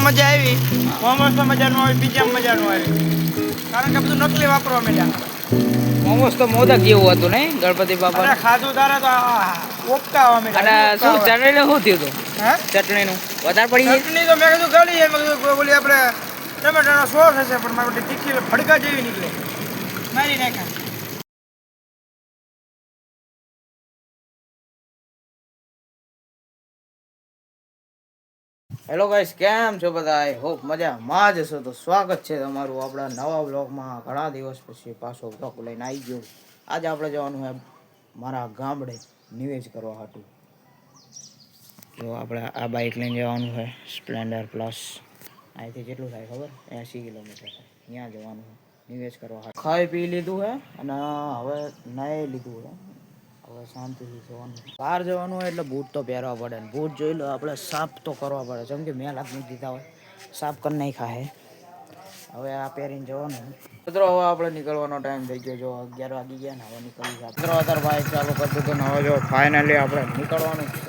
મજા આવી મોમોસમાં મજા નો આવી બીજામાં મજા નો આવી કારણ કે બધું નકલી વાપરવા માંડ્યા મોમોસ તો મોદક જેવું હતું નહીં ગણપતિ બાપા ખાધું તારે તો ઓપકા આવવા માંડ્યા અને શું ચટણીનું શું થયું હતું હે ચટણીનું વધારે પડી ગઈ ચટણી તો મેં કીધું ગળી છે મેં કીધું બોલી આપણે ટમેટાનો સોસ હશે પણ મારી તીખી ફડકા જેવી નીકળે મારી નાખ્યા હેલો ગાઈસ કેમ છો બધા આઈ હોપ મજામાં જ હશો તો સ્વાગત છે તમારું આપણા નવા બ્લોગમાં ઘણા દિવસ પછી પાછો બ્લોગ લઈને આવી ગયો આજે આપણે જવાનું છે મારા ગામડે નિવેશ કરવા હતું તો આપણે આ બાઇક લઈને જવાનું છે સ્પ્લેન્ડર પ્લસ અહીંથી કેટલું થાય ખબર 80 કિલોમીટર ત્યાં જવાનું છે નિવેશ કરવા ખાઈ પી લીધું છે અને હવે નાઈ લીધું છે હવે શાંતિથી જવાનું બહાર જવાનું હોય એટલે બૂટ તો પહેરવા પડે ને બૂટ જોઈ લો આપણે સાફ તો કરવા પડે જેમ કે મેં લાગી દીધા હોય સાફ કરી નાખ્યા હે હવે આ પહેરીને જવાનું મિત્રો હવે આપણે નીકળવાનો ટાઈમ થઈ ગયો જો 11 વાગી ગયા ને હવે નીકળી ગયા મિત્રો અત્યારે બાઇક ચાલુ કરી દીધું ને હવે જો ફાઇનલી આપણે નીકળવાનું છે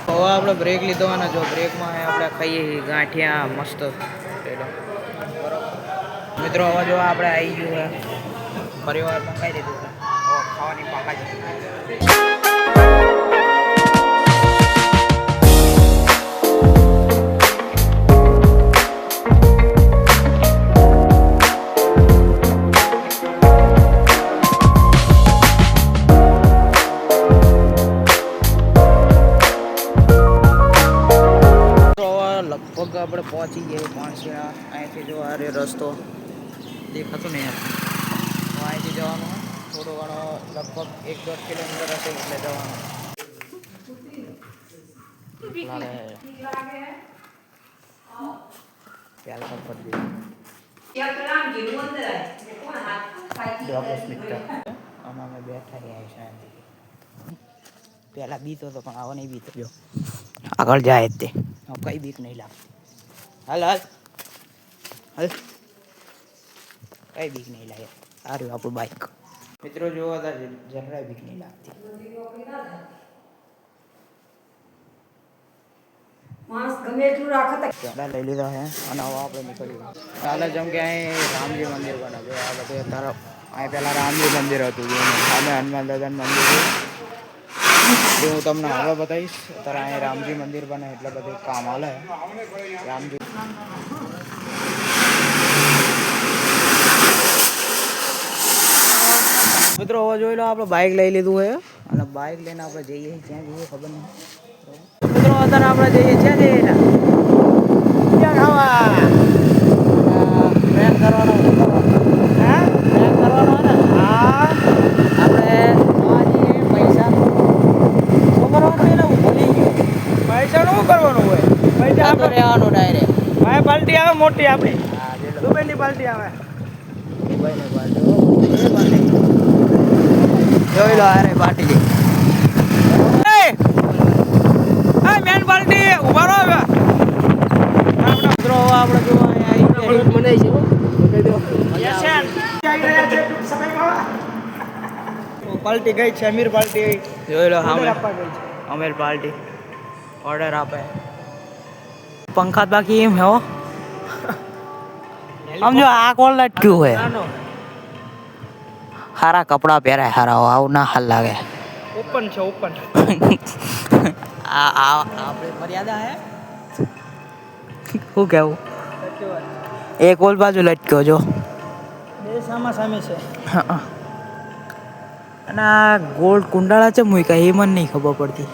બરોબર આપણે બ્રેક લીધો અને જો બ્રેકમાં આપણે ખાઈએ ગાંઠિયા મસ્ત મિત્રો હવે જો આપણે આવી ગયું છે પરિવારમાં ખાઈ દીધું છે ખાવાની પાકા છે લગભગ આપણે પહોંચી ગયા પાંચિયા અહીંથી જો આ રે રસ્તો દેખાતો નહીં અહીંથી જવાનું થોડો ઘણો લગભગ 1-1.5 કિલોમીટર હશે એટલે જવાનું અમે બેઠા રહ્યા શાંતિ પહેલાં બીતો હતો પણ આવો નહીં બીતો જો આગળ જાય જ તે કઈ બીક નહીં લાગતી હાલ હાલ હાલ કઈ બીક નહીં લાગે સારું આપણું બાઇક મિત્રો જોવા હતા જરાય બીક નહીં લાગતી લઈ લીધા છે અને હવે આપણે નીકળ્યું ચાલે જેમ કે અહીં રામજી મંદિર બને છે આ બધું અત્યારે અહીં પહેલાં રામજી મંદિર હતું સામે હનુમાન દાદાનું મંદિર છે હું તમને હવે બતાવીશ અત્યારે અહીં રામજી મંદિર બને એટલે બધું કામ હાલે રામજી મિત્રો હવે જોઈ લો આપણે બાઇક લઈ લીધું છે અને બાઇક લઈને આપણે જઈએ ક્યાં જઈએ ખબર નહીં મિત્રો અત્યારે આપણે જઈએ ક્યાં જઈએ ક્યાં ખાવા ટ્રેન કરવાનો હા ટ્રેન કરવાનો ને હા આપણે પૈસા શું કરવાનું હોય પૈસા આપણે રહેવાનું ડાયરેક્ટ ભાઈ પાર્ટી આવે મોટી આપણી દુબઈની પાર્ટી આવે દુબઈની પાર્ટી જોઈ લો અરે પાર્ટી મેન પાર્ટી ઉભા રહો હવે મિત્રો આપણે જો બનાવી છે પાર્ટી ગઈ છે અમીર પાર્ટી જોઈ લો અમીર પાર્ટી ઓર્ડર આપે पंखा बाकी एम है हम जो आग और लटक्यू है हारा कपड़ा पहरा है हारा आओ ना हाल लागे ओपन છે ઓપન આ આપણે મર્યાદા હે શું કહેવું એક ઓલ બાજુ લટક્યો જો. બે સામા સામે છે. હા. અને આ ગોળ કુંડાળા છે મૂક્યા એ મને નહીં ખબર પડતી.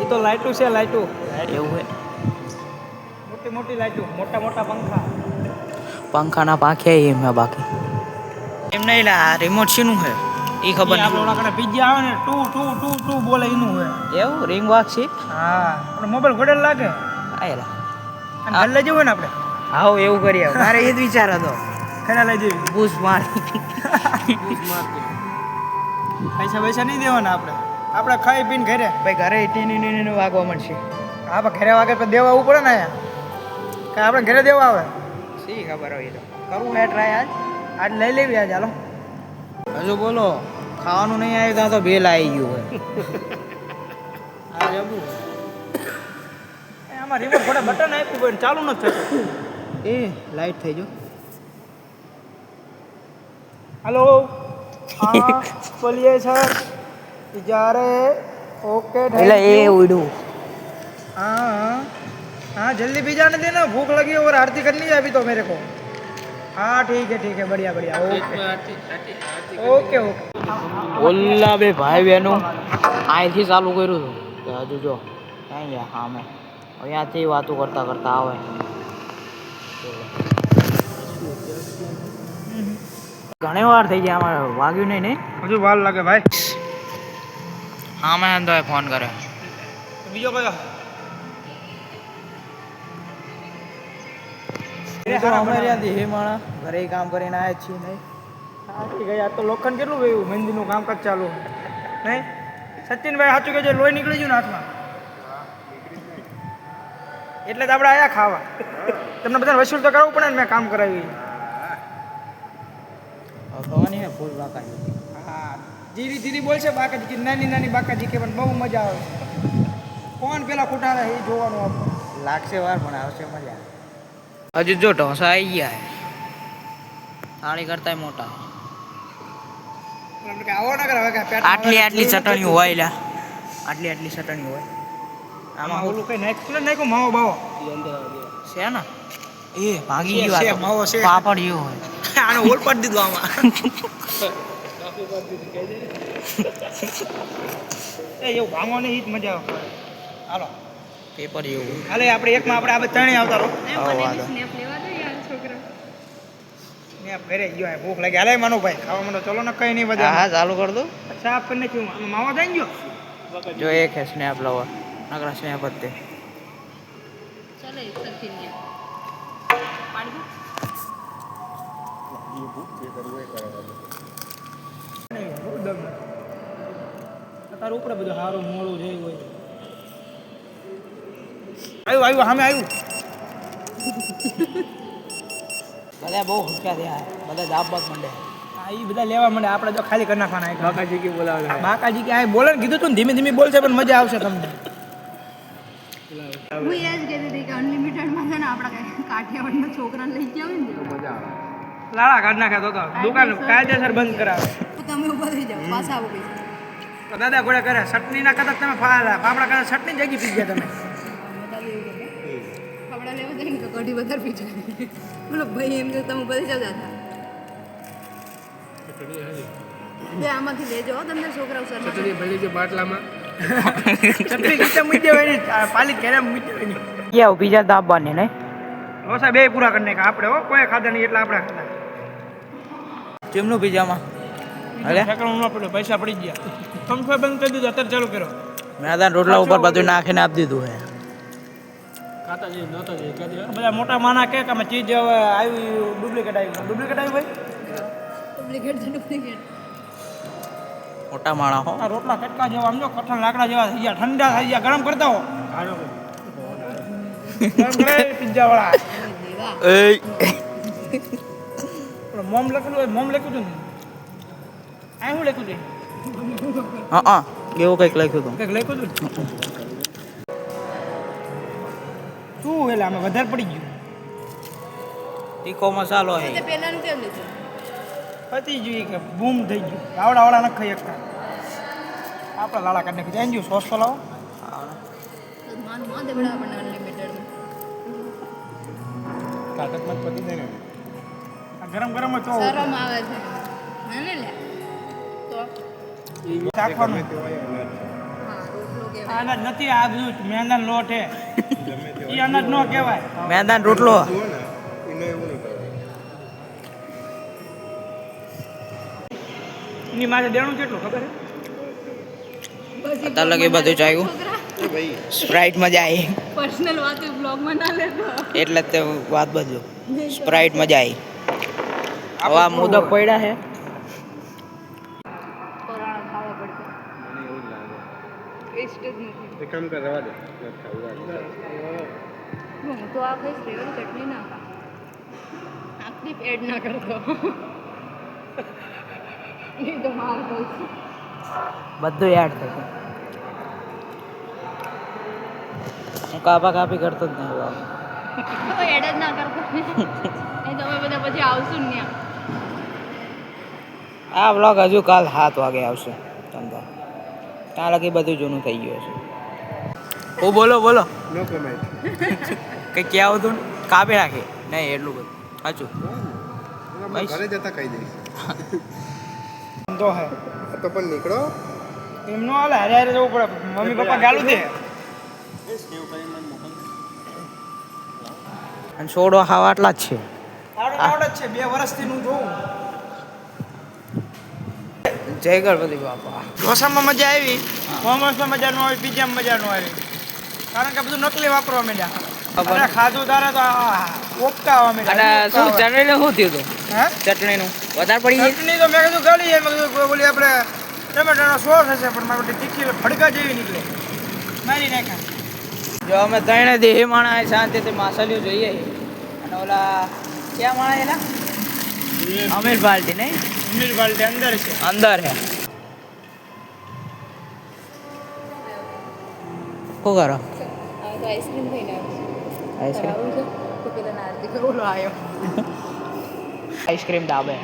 એ તો લાઈટું છે લાઈટું. એવું હે. મોટી મોટી લાઈટું, મોટા મોટા પંખા. પંખાના પાંખ્યા એમ હે બાકી. એમ નહીં લા રિમોટ શીનું હે એ ખબર આપણે નહીં. ઓલા કને પીઝા આવે ને ટુ ટુ ટુ ટુ બોલે એનું હોય. એવું રિંગ વાક છે. હા આપણે મોબાઈલ ઘોડેલ લાગે. આયલા. અને ઘર લઈ જવું ને આપણે. હાવ એવું કરીએ મારે એ જ વિચાર હતો. ખેડા લઈ જવી. બૂસ મારી. પૈસા પૈસા નહીં દેવાના આપણે. આપણે ખાઈ પીને ઘરે. ભાઈ ઘરે ટીની વાગવા મળશે. હા પણ ઘરે વાગે તો દેવા આવવું પડે ને અહીંયા. કે આપણે ઘરે દેવા આવે. શી ખબર હોય તો કરવું હે ટ્રાય આજ લઈ લેવી આજ હાલો. હજુ બોલો ખાવાનું નહીં આવ્યું ત્યાં તો બેલ આવી ગયું હોય. હા જબું. આમાં રિમોટ ઘોડે બટન આપ્યું હોય ને ચાલુ નથી થતું. એ લાઈટ થઈ જો. हेलो हाँ बोलिए सर जा रहे ओके એટલે એ ઉડ્યું. हाँ हाँ हाँ जल्दी भी जाने देना भूख लगी और आरती करनी है अभी तो मेरे को हाँ ठीक है बढ़िया बढ़िया ओके ओके ઓલા બે ભાઈ બહેનો અહીંથી ચાલુ કર્યું હતું હજુ જો ક્યાં ગયા હા મેં અહીંયાથી વાતો કરતા કરતા આવે. ઘણી વાર થઈ ગયા આમાં વાગ્યું નહીં ને हजू वाल लगे भाई હા મેં તો ફોન કર્યો. બીજો કયો અમારે ત્યાંથી હે માણા ઘરે કામ કરીને આવ્યા છીએ નહીં. હા ઠીક છે આ તો લોખંડ કેટલું ગયું મહેંદીનું કામકાજ ચાલુ નહીં સચિનભાઈ સાચું કે લોહી નીકળી ગયું ને હાથમાં એટલે તો આપણે આયા ખાવા તમને બધાને વસૂલ તો કરવું પડે ને મેં કામ કરાવ્યું ભવાની હે ફૂલ વાકાઈ. હા ધીરી ધીરી બોલશે બાકાજી કે નાની નાની બાકાજી કે પણ બહુ મજા આવે કોણ પેલા ખોટાડા એ જોવાનું આપણે લાગશે વાર પણ આવશે મજા. હજુ જો ઢોસા આવી ગયા હે થાળી કરતા મોટા. આપણે કે આવો ના કરે હવે કે પેટ આટલી ચટણી હોય લા આટલી ચટણી હોય આમાં ઓલું કઈ નાખ્યું માવો બાવો છે ને એ ભાગી છે, ગયો માવો છે. પાપડ જેવો હોય. આને ઓલ પાડી દીધું આમાં એ એવું ભાંગો ને ઈ જ મજા આવે હાલો પેપર જેવું. હાલે આપણે એકમાં આપણે આ બધા ત્રણેય આવતા રહો મેં ઘરે ગયો આ ભૂખ લાગી હાલે માનો ભાઈ ખાવા માંડો ચલો ને કઈ નહીં હા બધા હા ચાલુ કર દો. સાફ કરી નાખ્યું માવો થઈ ગયો જો એક હે સ્નેપ લવર નકરા સ્નેપ જ તે. તારું ઉપર બધું સારું મોડું જેવું હોય આવ્યું સામે આવ્યું બધા બહુ હુક્યા થયા બધા દાબત માંડે. હા એ બધા લેવા માંડે આપણે જો ખાલી કરી નાખવાના બાકાજી કે બોલાવે બાકાજી કે આ બોલે ને કીધું તું ને ધીમે ધીમે બોલશે પણ મજા આવશે તમને હું એ જ કહેતી હતી કે અનલિમિટેડમાં છે ને આપણા કાઠિયાવાડના છોકરાને લઈ ગયા હોય ને મજા આવે. લાળા કાઢ નાખ્યા તો દુકાન કાયદેસર બંધ કરાવે તો તમે ઊભા થઈ જાઓ પાછા આવો પૈસા તો દાદા ઘોડે કરે ચટણી ના કરતા તમે ફાફડા કરે ચટણી જગી પી ગયા તમે કપડા લેવા જાય ને તો કઢી વધારે પીછો બોલો ભાઈ એમ કે તમે ઊભા થઈ જાઓ દાદા બે આમાંથી લેજો હો તમને છોકરાઓ સર ચટણી નીચે મૂકી દેવાની પાલી ઘરે મૂકી દેવાની ક્યાં બીજા દાબવાની નહીં રોસા બે પૂરા કરી નાખ્યા આપણે હો કોઈ ખાધા નહીં એટલે આપણે ખાધા ચેમનું બીજામાં અરે ઠેકાણું ન પડ્યું પૈસા પડી ગયા પંખો બંધ કરી દીધો અત્યારે ચાલુ કર્યો મેં આ રોટલા ઉપર બધું નાખીને આપી દીધું હે. બધા મોટા માના કે અમે ચીજ હવે આવી ડુપ્લિકેટ આવી ભાઈ ડુપ્લિકેટ છે ડુપ્લિકેટ મોટા માણા હો. આ રોટલા કટકા જેવા આમ જો કઠણ લાકડા જેવા થઈ ગયા ઠંડા થઈ ગયા ગરમ કરતા હો પિઝા વાળા દેવા એ મોમ લખેલું હોય મોમ લખ્યું હતું ને આ શું લખ્યું છે હા એવું કંઈક લખ્યું હતું. કંઈક લખ્યું હતું ને શું એટલે અમે વધારે પડી ગયું તીખો મસાલો હે. તે પહેલાનું કેમ લીધું પતી ગયું કે બૂમ થઈ ગયું આવડા ન ખાઈ શકતા આપણા લાલા કાઢ નાખી જાય સોસ તો લાવો તો માન માં દેવડા પણ અનલિમિટેડ તાકાતમાં પતી જાય ને ગરમ ગરમ જ તો શરમ આવે છે હે ને લે તો ચાખવાનું હા રોટલો આ કહેવાય અનાજ નથી, આ બધું મેંદાનો લોટ છે. એ અનાજ નો કહેવાય. મેદાન રોટલો એની માથે દેણું કેટલું ખબર અત્યારે લગી બધું ચાલ્યું. સ્પ્રાઇટ મજા આવી પર્સનલ વાતો બ્લોગમાં ના લેતો એટલે જ તે વાત બધું. સ્પ્રાઇટ મજા આવી. હવે આ મોદક પડ્યા છે. પરાણા ખાવા પડશે ટેસ્ટ જ નથી કામ કર રવા દે હું તો આ ખાઈશ રેવાની ચટણી ના ખા આખરી એડ ના કરતો નહીં તો માર ખાઈશ બધું યાદ થશે. હું કાપી કરતો જ નહીં બાબા. તો એડ જ ના કરતો એ તમે બધા પછી આવશું ને ત્યાં આ બ્લોગ હજુ કાલ 7 વાગે આવશે. ધંધા ત્યાં લગી બધું જૂનું થઈ ગયું છે. ઓ બોલો નો કમેન્ટ કંઈ ક્યાં હતું ને કાપી રાખી નહીં એટલું બધું સાચું. ઘરે જતા કહી દઈશ તો હે તો પણ નીકળો એમનો હાલે હારે હારે જવું પડે. મમ્મી પપ્પા ગાલું દે. અને છોડો ખાવા આટલા જ છે. આવડે જ છે 2 વર્ષથી હું જોઉં. જય ગણપતિ બાપા. ઢોસામાં મજા આવી, મોમોસમાં મજા ન આવી, પિઝામાં મજા ન આવી. કારણ કે બધું નકલી વાપરવા માંડ્યા. અને ખાધું તારે તો ઓપકા આવવા અને માંડ્યા. શું ચટણીનું શું થયું હતું? હે ચટણીનું વધારે પડી ગઈ? ચટણી તો મેં કીધું ગળી છે. મેં કીધું ઓલી આપણે ટમેટાનો સોસ હશે, પણ મારી બધી તીખી ફડકા જેવી નીકળે. મારી નાખ્યા. જો અમે ત્રણે દેહી માણા શાંતિથી માસલિયું જોઈએ. અને ઓલા ક્યાં માણા એના અમીર બાલ્ટી નહીં અમીર બાલ્ટી અંદર છે. અંદર હે. શું કરો? હવે તો આઈસ્ક્રીમ થઈને આઈસ્ક્રીમ આવું છે તો પેલા નારદી ઓલો આવ્યો આઈસ્ક્રીમ દાબે.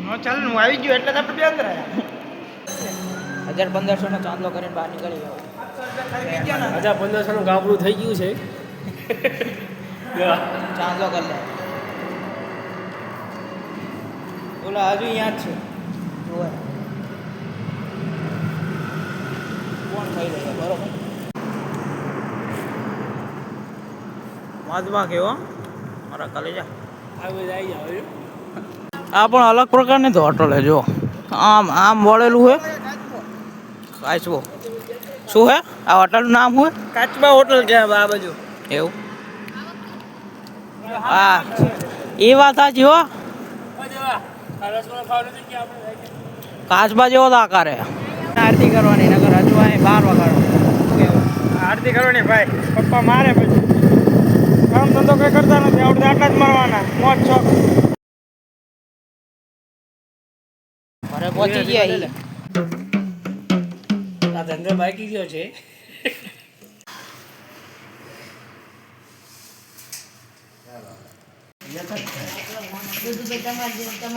નો ચાલ હું આવી ગયો એટલે તો આપણે બે અંદર આવ્યા. 1500 નો ચાંદલો કરીને બહાર નીકળી ગયો. 1500 નું ગાબડું થઈ ગયું છે ચાંદલો કરી લે. ઓલા હજુ અહીંયા જ છે. જોવે કોણ થઈ જાય બરોબર. મધમાં કેવો મારા કલેજા. આ પણ અલગ પ્રકારની તો હોટલ છે. જો આમ વળેલું છે. કાચબો શું હે આ હોટલનું નામ શું હે? કાચબા હોટલ કે આ બાજુ એવું હા એ વાત સાચી હો. કાચબા જેવો તો આકાર હે. આરતી કરવાની નગર હજુ અહીં 12 વગાડો. આરતી કરવાની ભાઈ. પપ્પા મારે પછી કામ ધંધો કઈ કરતા નથી. આપણે આટલા જ મારવાના મોજ શોખ. ઘરે પહોંચી ગયા. આ ધંધો બાકી ગયો છે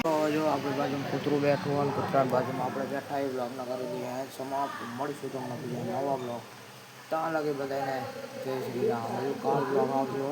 તો જો આપણી બાજુમાં કૂતરું બેઠું હોય કૂતરાની બાજુમાં આપણે બેઠા એ બ્લોગના કરી દઈએ સમાપ્ત. મળીશું તમને બીજા નવા બ્લોગ. ત્યાં લાગે બધાને જય શ્રી રામ. હજુ કાલ બ્લોગ આવજો.